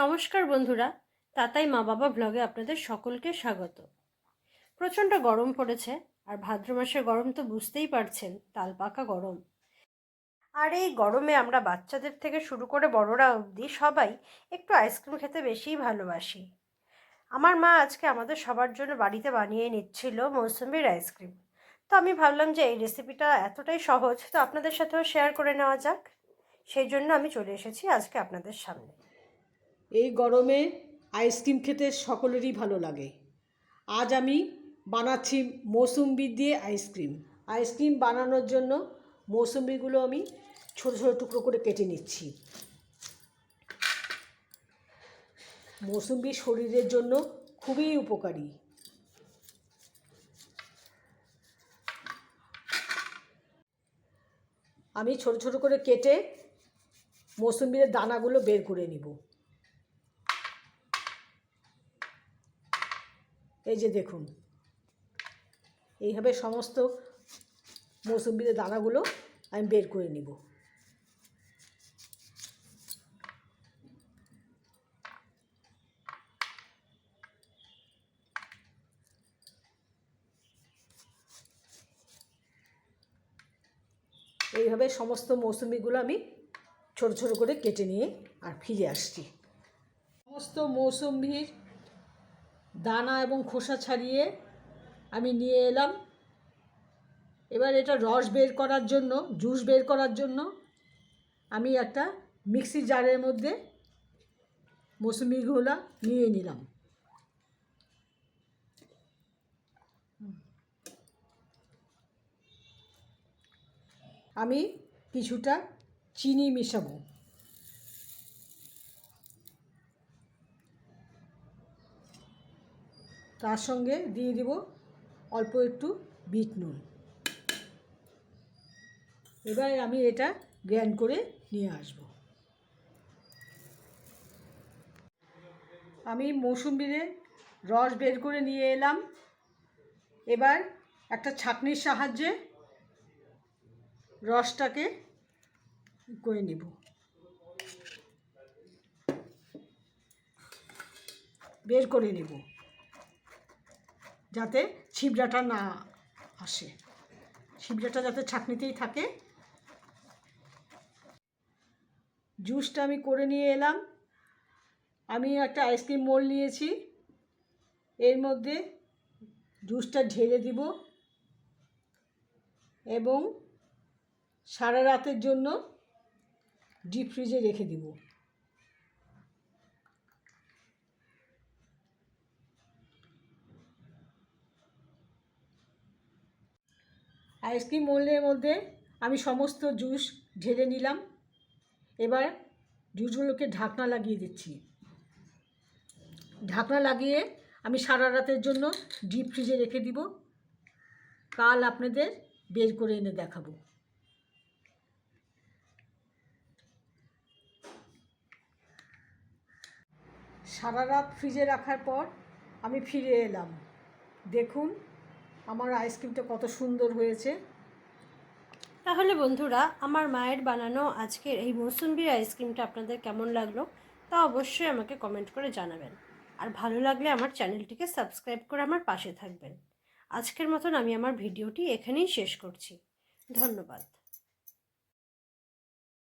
নমস্কার বন্ধুরা, তাতাই মা বাবা ব্লগে আপনাদের সকলকে স্বাগত। প্রচণ্ড গরম পড়েছে, আর ভাদ্র মাসের গরম তো বুঝতেই পারছেন, তালপাকা গরম। আর এই গরমে আমরা বাচ্চাদের থেকে শুরু করে বড়রা অবধি সবাই একটু আইসক্রিম খেতে বেশিই ভালোবাসি। আমার মা আজকে আমাদের সবার জন্য বাড়িতে বানিয়ে নিচ্ছিল মৌসুমির আইসক্রিম। তো আমি ভাবলাম যে এই রেসিপিটা এতটাই সহজ, তো আপনাদের সাথেও শেয়ার করে নেওয়া যাক। সেই জন্য আমি চলে এসেছি আজকে আপনাদের সামনে। এই গরমে আইসক্রিম খেতে সকলেরই ভালো লাগে। আজ আমি বানাচ্ছি মৌসুম্বি দিয়ে আইসক্রিম। আইসক্রিম বানানোর জন্য মৌসুম্বিগুলো আমি ছোট ছোট টুকরো করে কেটে নিচ্ছি। মৌসুম্বি শরীরের জন্য খুবই উপকারী। আমি ছোট ছোট করে কেটে মৌসুম্বির দানাগুলো বের করে নিব। এই যে দেখুন, এইভাবে সমস্ত মৌসুম্বির দানাগুলো আমি বের করে নিব। এইভাবে সমস্ত মৌসুমিগুলো আমি ছোট ছোট করে কেটে নিয়ে আর ফিরে আসছি। সমস্ত মৌসুমির দানা এবং খোসা ছাড়িয়ে আমি নিয়ে এলাম। এবার এটা রস বের করার জন্য, জুস বের করার জন্য আমি একটা মিক্সি জারের মধ্যে মৌসুমিগুলো নিয়ে নিলাম। আমি কিছুটা চিনি মেশাবো। তার সঙ্গে দিয়ে দেব অল্প একটু বিট নুন। এবার আমি এটা গ্রাইন্ড করে নিয়ে আসব। আমি মৌসুম্বির রস বের করে নিয়ে এলাম। এবার একটা ছাঁকনির সাহায্যে রসটাকে করে নেব। বের করে নেব যাতে ছিবড়াটা না আসে, ছিবড়াটা যাতে ছাঁকনিতেই থাকে। জুসটা আমি করে নিয়ে এলাম। আমি একটা আইসক্রিম মোল্ড নিয়েছি, এর মধ্যে জুসটা ঢেলে দিব এবং সারা রাতের জন্য ডিপ ফ্রিজে রেখে দিব। আইসক্রিম মোল্ডের মধ্যে আমি সমস্ত জুস ঢেলে নিলাম। এবার জুসগুলোকে ঢাকনা লাগিয়ে দিচ্ছি। ঢাকনা লাগিয়ে আমি সারা রাতের জন্য ডিপ ফ্রিজে রেখে দিব। কাল আপনাদের বের করে এনে দেখাবো। সারা রাত ফ্রিজে রাখার পর আমি ফিরে এলাম। দেখুন আমার আইসক্রিমটা কত সুন্দর হয়েছে। তাহলে বন্ধুরা, আমার মায়ের বানানো আজকের এই মৌসুম্বির আইসক্রিমটা আপনাদের কেমন লাগলো তা অবশ্যই আমাকে কমেন্ট করে জানাবেন। আর ভালো লাগলে আমার চ্যানেলটিকে সাবস্ক্রাইব করে আমার পাশে থাকবেন। আজকের মতন আমি আমার ভিডিওটি এখানেই শেষ করছি। ধন্যবাদ।